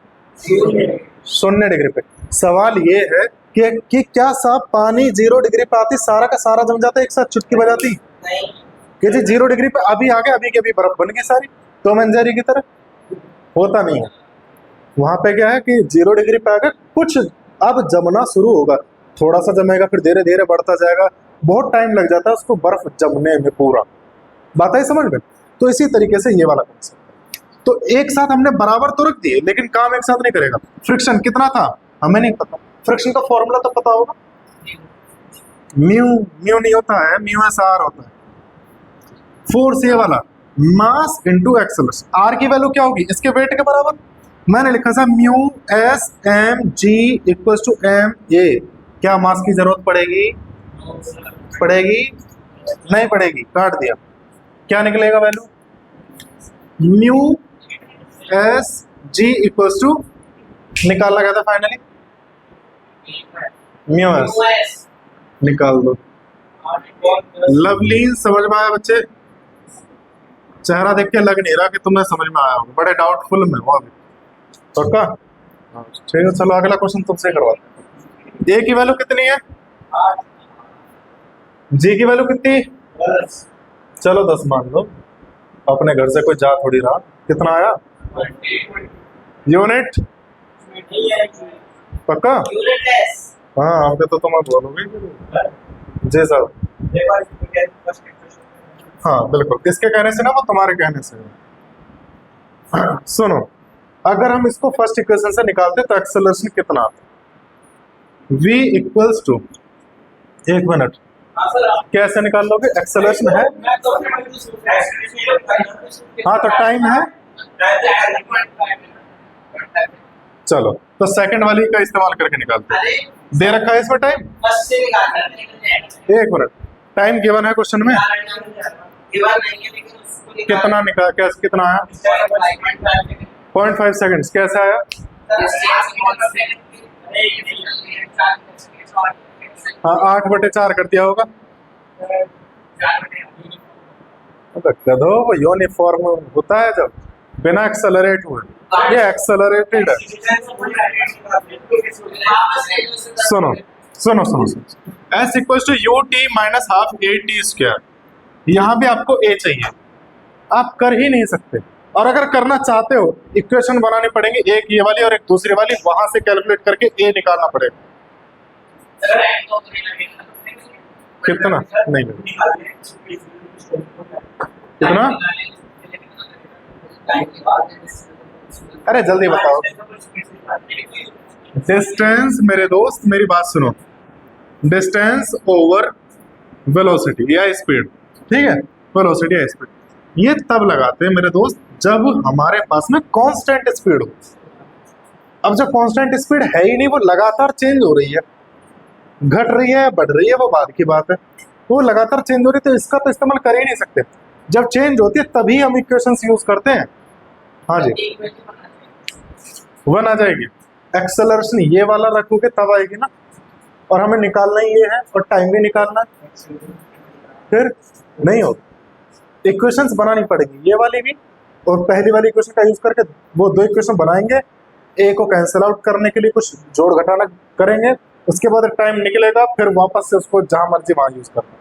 0 डिग्री पे। सवाल ये है कि क्या साफ पानी 0 डिग्री पे आती सारा का सारा जम जाता है एक साथ चुटकी बजाती? कि जी 0 डिग्री पे अभी आ गया, अभी के अभी बर्फ बन गई सारी, टॉम एंड जेरी की तरह। होता नहीं है। वहां पे क्या है कि 0 डिग्री पे आकर कुछ अब जमना शुरू होगा, थोड़ा सा जमेगा, फिर धीरे धीरे बढ़ता जाएगा, बहुत टाइम लग जाता है उसको बर्फ जमने में पूरा। बात आई समझ में? तो इसी तरीके से ये वाला कॉन्सेप्ट है। तो एक साथ हमने बराबर तो रख दिए, लेकिन काम एक साथ नहीं करेगा। फ्रिक्शन कितना था हमें नहीं पता, फ्रिक्शन का फॉर्मूला तो पता होगा, म्यू म्यू नहीं होता है, म्यू एस आर होता है। फोर्स ये वाला, मास इनटू एक्सेलरेशन। आर की वैल्यू क्या होगी? इसके वेट के बराबर। मैंने लिखा था mu s m g equal to m a. क्या मास की जरूरत पड़ेगी? पड़ेगी? नहीं पड़ेगी, काट दिया। क्या निकलेगा value? Mu s g equal to, निकाला गया था फाइनली म्यू एस, निकाल दो। लवलीन, समझ में आया बच्चे? चेहरा देख के लग नहीं रहा कि तुम्हें समझ में आया होगा, बड़े डाउटफुल में हो अभी। पक्का? ठीक है, चलो अगला क्वेश्चन तुमसे करवाते हैं। ए की वैल्यू कितनी है? जी की वैल्यू कितनी? चलो 10 मान लो, अपने घर से कोई जा थोड़ी रहा। कितना आया? यूनिट? पक्का? हाँ, हमने तो तुम्हें बोलोगे जी सर। हाँ बिल्कुल, किसके कहने से ना, वो तुम्हारे कहने से। सुनो, अगर हम इसको फर्स्ट इक्वेशन से निकालते तो एक्सेलरेशन कितना आता? v इक्वल्स टू, एक मिनट, कैसे निकाल लोगे? एक्सेलरेशन है, हाँ तो टाइम है। चलो तो सेकंड वाली का इस्तेमाल करके निकालते हैं। दे रखा है इसमें टाइम, एक मिनट, टाइम गिवन है क्वेश्चन में, कितना निकाल, कैसे, कितना आया? 0.5 सेकंड्स। कैसे आया? हाँ 8/4 कर दिया होगा। गधो, वो यूनिफॉर्म होता है जब बिना एक्सेलरेट हुए, ये एक्सेलरेटेड है। सुनो सुनो सुनो सुनो, s equal to u t minus half a t square. यहाँ भी आपको ए चाहिए, आप कर ही नहीं सकते, और अगर करना चाहते हो इक्वेशन बनानी पड़ेगी, एक ये वाली और एक दूसरी वाली, वहां से कैलकुलेट करके ए निकालना पड़ेगा। कितना? नहीं कितना? अरे जल्दी बताओ। डिस्टेंस मेरे दोस्त, मेरी बात सुनो, डिस्टेंस ओवर वेलोसिटी या स्पीड, ठीक है, वेलोसिटी या स्पीड, ये तब लगाते हैं मेरे दोस्त जब हमारे पास में कांस्टेंट स्पीड हो। अब जब कांस्टेंट स्पीड है ही नहीं, वो लगातार चेंज हो रही है, घट रही है, बढ़ रही है, वो बाद की बात है, वो लगातार चेंज हो रही है, तो इसका तो इस्तेमाल कर ही नहीं सकते। जब चेंज होती है तभी हम इक्वेशंस यूज करते हैं। हाँ जी, 1 आ जाएगी। एक्सेलरेशन ये वाला रखोगे तब आएगी ना, और हमें निकालना ही ये है, और टाइम भी निकालना है, फिर नहीं होगा। इक्वेशंस बनानी पड़ेगी, ये वाली भी, और पहली वाली इक्वेशन का यूज करके वो 2 इक्वेशन बनाएंगे, ए को कैंसिल आउट करने के लिए कुछ जोड़ घटाना करेंगे, उसके बाद टाइम निकलेगा, फिर वापस से उसको जहां मर्जी वहां यूज करना,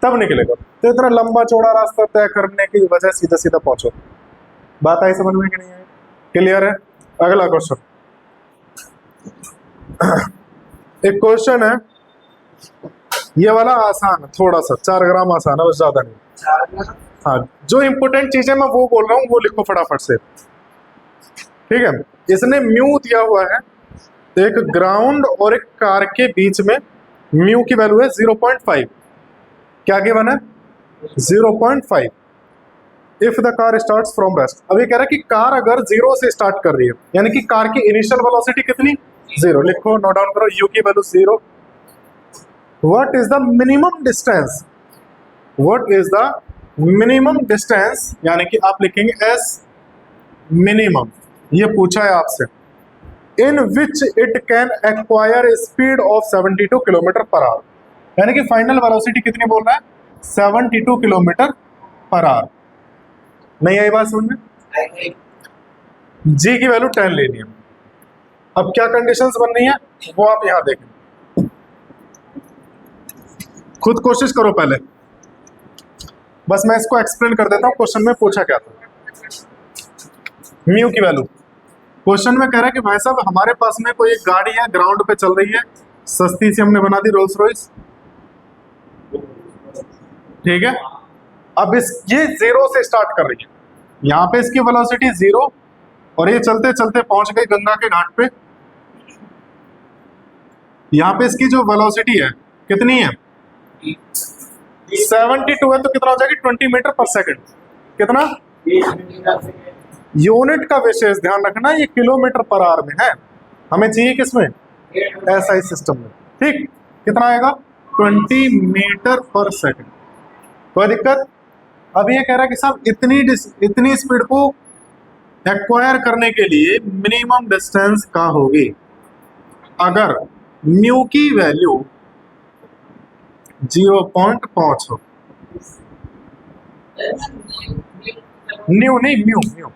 तब निकलेगा। तो इतना लंबा चौड़ा रास्ता तय करने की वजह सीधा सीधा पहुंचो। बात आई समझ में कि नहीं आई? क्लियर है? अगला क्वेश्चन, एक क्वेश्चन है, ये वाला आसान है थोड़ा सा, 4 ग्राम आसान है, बस ज्यादा नहीं। हाँ, जो इंपोर्टेंट चीजें मैं वो बोल रहा हूँ वो लिखो फटाफट से, ठीक है। इसने म्यू दिया हुआ है, एक ग्राउंड और एक कार के बीच में म्यू की वैल्यू है 0.5। क्या गिवन है? 0.5। If the car starts from rest, अब ये कह रहा है कि कार अगर 0 से स्टार्ट कर रही है, यानी कि कार की इनिशियल वेलोसिटी कितनी? 0। लिखो, नोट डाउन करो, यू की value 0। What is the minimum distance? What is the minimum distance, यानी कि आप लिखेंगे एस मिनिमम, ये पूछा है आपसे, in which it can acquire speed of 72 kilometer per hour, यानी कि फाइनल वेलोसिटी कितनी बोल रहा है? 72 किलोमीटर पर आवर। नहीं आई बात समझ में? जी की वैल्यू 10 लेनी है। अब क्या कंडीशंस बन रही है वो आप यहां देखें, खुद कोशिश करो पहले, बस मैं इसको एक्सप्लेन कर देता हूं क्वेश्चन में पूछा क्या था। म्यू की वैल्यू क्वेश्चन में कह रहा है कि भाई साहब हमारे पास में कोई एक गाड़ी है, ग्राउंड पे चल रही है, सस्ती सी हमने बना दी, रोल्स रॉयस, ठीक है। अब ये 0 से स्टार्ट कर रही है, यहाँ पे इसकी वेलोसिटी 0, और ये चलते चलते पहुंच गई गंगा के घाट पे। यहाँ पे इसकी जो वेलोसिटी है कितनी है? 72 है, तो कितना हो जाएगी? 20 मीटर पर सेकंड। कितना? यूनिट का विशेष ध्यान रखना, ये किलोमीटर पर आवर में है, हमें चाहिए किसमें? एसआई सिस्टम में, ठीक। कितना आएगा? 20 मीटर पर सेकंड। कोई दिक्कत? अब ये कह रहा है कि साहब इतनी स्पीड को एक्वायर करने के लिए मिनिमम डिस्टेंस का होगी। अगर म्यू की वैल्यू 0.5 हो। न्यू नहीं, म्यू म्यू।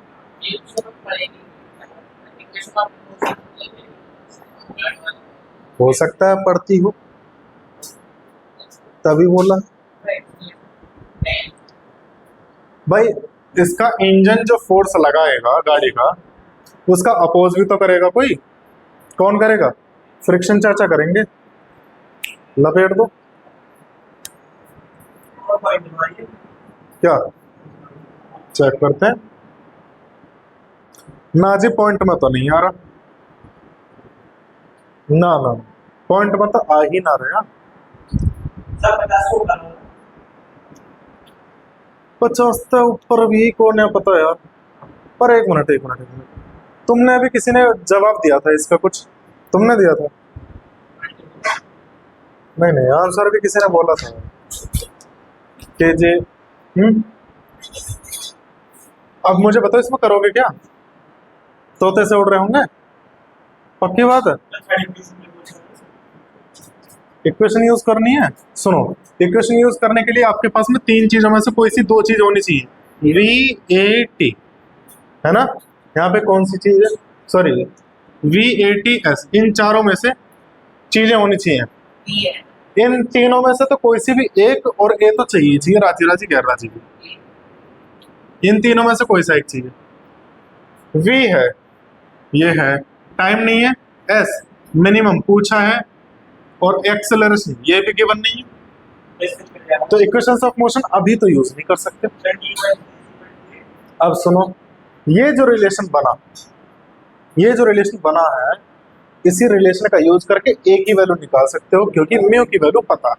हो सकता है पढ़ती हो, तभी बोला भाई। इसका इंजन जो फोर्स लगाएगा गाड़ी का, उसका अपोज भी तो करेगा कोई। कौन करेगा? फ्रिक्शन चर्चा करेंगे। लपेट दो क्या, चेक करते हैं ना जी। पॉइंट में तो नहीं आ रहा, ना ना पॉइंट में तो आ ही ना रहा। 50 से ऊपर भी कौन है पता यार। पर एक मिनट एक मिनट एक मिनट, तुमने अभी किसी ने जवाब दिया था इसका, कुछ तुमने दिया था? नहीं नहीं, आंसर भी किसी ने बोला था कि जे अब मुझे बताओ इसमें करोगे क्या? तोते से उड़ रहे होंगे, पक्की बात है। इक्वेशन यूज करनी है। सुनो, इक्वेशन यूज करने के लिए आपके पास में 3 चीजों में से कोई सी 2 चीज होनी चाहिए। VAT है ना, यहाँ पे कौन सी चीज है? सॉरी, VATS, इन चारों में से चीजें होनी चाहिए। इन तीनों में से तो कोई सी भी एक, और ए तो चाहिए, राजी राजी गैर राजी भी। इन तीनों में से कोई सा एक चीज है। V है, ये है, टाइम नहीं है। S मिनिमम पूछा है, और एक्सेलरेशन ये भी गिवन नहीं है। तो इक्वेशंस ऑफ मोशन अभी तो यूज नहीं कर सकते। अब सुनो, ये जो रिलेशन बना है, इसी रिलेशन का यूज करके ए की वैल्यू निकाल सकते हो, क्योंकि म्यू की वैल्यू पता है।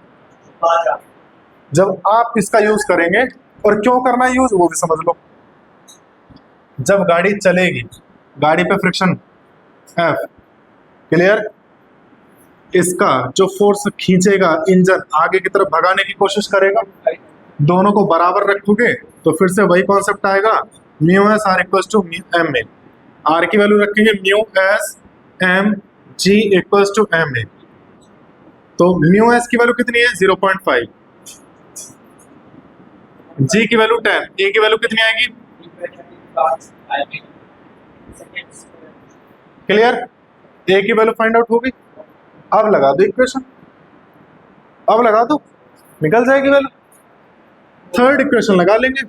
जब आप इसका यूज करेंगे, और क्यों करना है यूज वो भी समझ लो। जब गाड़ी चलेगी, गाड़ी पे फ्रिक्शन F, क्लियर। इसका जो फोर्स खींचेगा इंजन, आगे की तरफ भगाने की कोशिश करेगा। दोनों को बराबर रखोगे तो फिर से वही कॉन्सेप्ट आएगा, mu s r equals to m a. R की वैल्यू रखेंगे mu s m g equals to m a. तो म्यू एस की वैल्यू कितनी है? 0.5। जी की वैल्यू 10, ए की वैल्यू कितनी आएगी? क्लियर। ए की वैल्यू फाइंड आउट होगी। अब लगा दो इक्वेशन, अब लगा दो, निकल जाएगी वैल्यू। थर्ड इक्वेशन लगा लेंगे,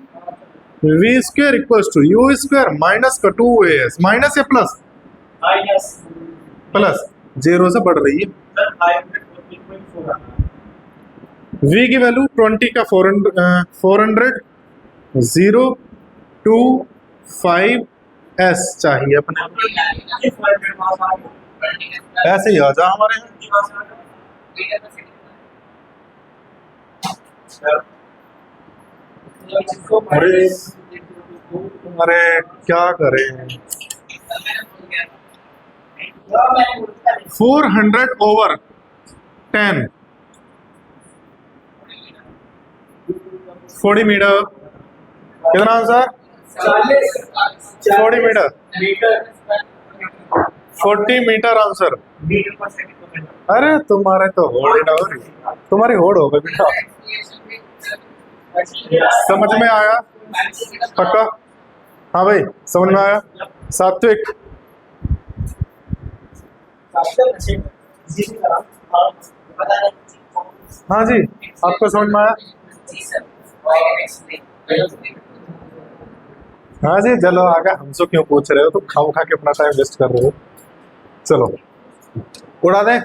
v square equals to u square minus का 2as, माइनस या प्लस? प्लस, 0 से बढ़ रही है। v की वैल्यू 20 का 400, 0 2 5 s चाहिए अपने। ऐसे ही आ जा हमारे यहाँ। अरे अरे क्या करें। 400/10 40 मीटर। कितना आंसर? 40 metre, 40 metre answer. अरे तुम्हारे तो होड़ ही ना हो रही, तुम्हारी होड़ हो गई बेटा। समझ में आया? पक्का? हाँ भाई समझ में आया। सात्विक, हाँ जी आपको समझ में आया? हाँ जी चलो आगे, हमसे क्यों पूछ रहे हो? तुम खाओ खा के अपना टाइम वेस्ट कर रहे हो। चलो उड़ा दें।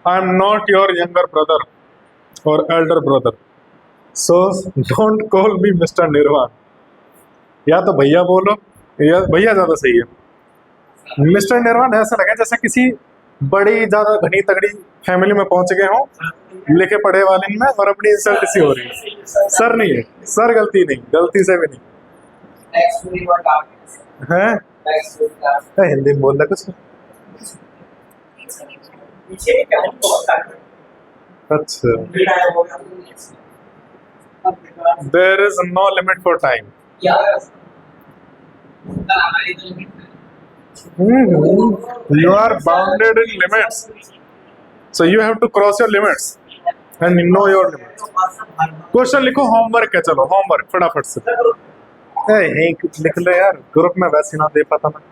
I am not your younger brother और elder brother, so don't call me mister Nirvaan. या तो भैया बोलो, या भैया ज्यादा सही है। मिस्टर निर्वाण ऐसा लगे जैसे किसी बड़ी ज्यादा घनी तगड़ी फैमिली में पहुंच गए हो, लिखे पढ़े वाले में, और अपनी इंसल्ट सी हो रही है। सर नहीं है, सर गलती नहीं, गलती से भी नहीं है। हिंदी में बोल रहा कुछ। अच्छा, there is no limit for time. You are bounded in limits. So you have to cross your limits and know your limits. Question लिखो, होमवर्क है, चलो होमवर्क फटाफट से। लिख ले यार, ग्रुप में वैसे ना दे पाता मैं।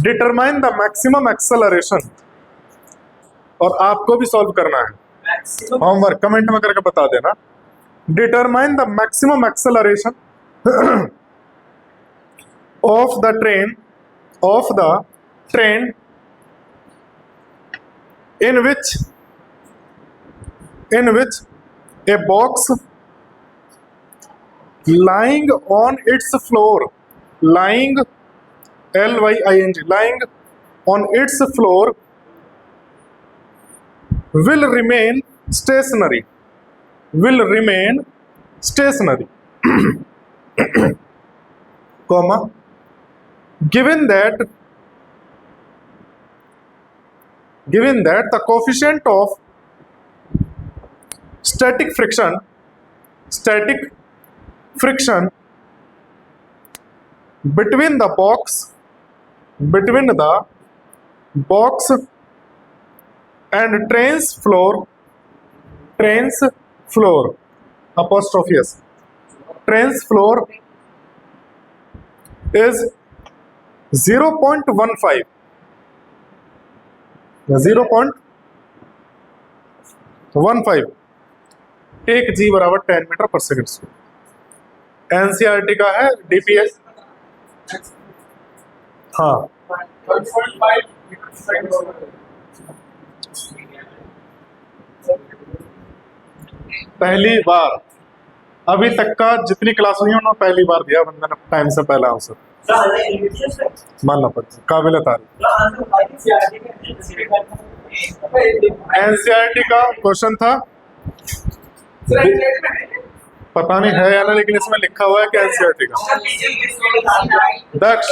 डिटरमाइन द मैक्सिमम एक्सेलरेशन, और आपको भी सॉल्व करना है। होमवर्क कमेंट में करके बता देना। Determine the maximum acceleration of the train in which a box lying on its floor, lying L-Y-I-N-G, lying on its floor will remain stationary, comma, given that the coefficient of static friction between the box and train's floor apostrophe s, train's floor is 0.15, 0.15 take जी बराबर 10 metre पर second square. NCERT का है, DPS. हाँ, पहली बार अभी तक का जितनी क्लास हुई है उन्होंने पहली बार दिया बंदा ने टाइम से पहला आंसर, मानना पड़ता, काबिल तारीफ। एनसीईआरटी का क्वेश्चन था, पता नहीं है या ना, लेकिन इसमें लिखा हुआ है कि एनसीईआरटी का। दक्ष